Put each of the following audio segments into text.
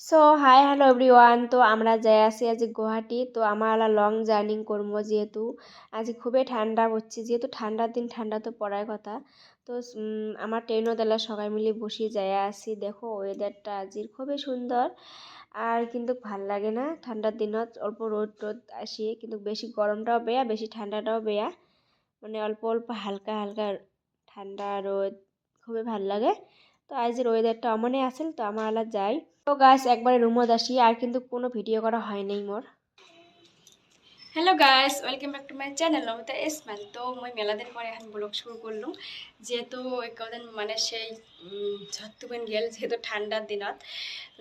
So hi hello everyone. তো আমরা যাই আছি আজ গুয়াহাটি। তো আমরা লং জার্নি করবো যেহেতু আজ খুবই ঠান্ডা হচ্ছে, যেহেতু ঠান্ডার দিন ঠান্ডা তো পড়ার কথা। তো আমার ট্রেনও দেলা সবাই মিলে বসে যাই আসি। দেখো ওয়েদারটা আজ খুবই সুন্দর আর কিন্তু ভাল লাগে না ঠান্ডার দিনত। অল্প রোদ টোদ আসি কিন্তু বেশি গরমটাও বেয়া বেশি ঠান্ডাটাও বেয়া, মানে অল্প অল্প হালকা হালকা ঠান্ডা রোদ খুবই ভাল লাগে। তো আজের ওয়েদারটা অমনে আসেল তো আমরা যাই। তো গাছ একবারে রুমত আসি আর কিন্তু কোনো ভিডিও করা হয় নাই মোর। Hello' guys, welcome back to my channel Namita Ismail. তো মই মেলাদিন পরে এখন ব্লগ শুরু করলাম, যেহেতু একদিন মানে সেই ঝত্তুবেন গেল, যেহেতু ঠান্ডার দিনত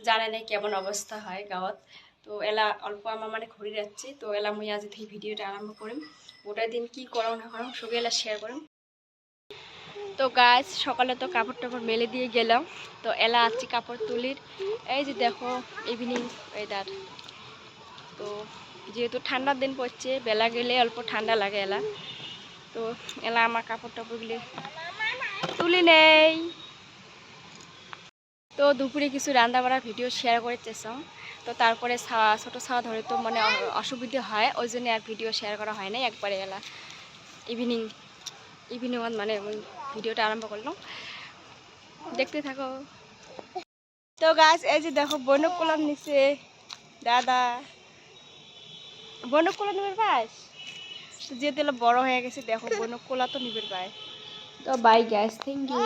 জানে নাই কেমন অবস্থা হয় গাঁৱত। তো এলা অল্প আমার মানে ঘুরে যাচ্ছি। তো এলা মই আজ এই ভিডিওটা আরম্ভ করিম, গোটা দিন কি করম না করম সবই এলা শেয়ার করিম। তো গাছ সকালে তো কাপড় টাপড় মেলে দিয়ে গেলাম। তো এলা আছি কাপড় তুলির। এই যে দেখো ইভিনিং ওয়েদার। তো যেহেতু ঠান্ডার দিন পড়ছে, বেলা গেলে অল্প ঠান্ডা লাগে এলা। তো এলা আমার কাপড় টাপড়গুলি তুলি নেই। তো দুপুরে কিছু রান্না বাড়ার ভিডিও শেয়ার করে চেয়েছিলাম। তো তারপরে ছোটো ছাওয়া ধরে তো মানে অসুবিধে হয়, ওই জন্য আর ভিডিও শেয়ার করা হয় না। একবারে এলা ইভিনিংত মানে ওই ভিডিওটা আরম্ভ করলাম, দেখতে থাকো। তো গাছ এই যে দেখো বনক কলাম নিচে দাদা, বনক কলা নিবের পাস যেহেতু বড় হয়ে গেছে, দেখো বনক কলা তো নিবের পায়। তো বাই গ্যাস, থ্যাংক ইউ।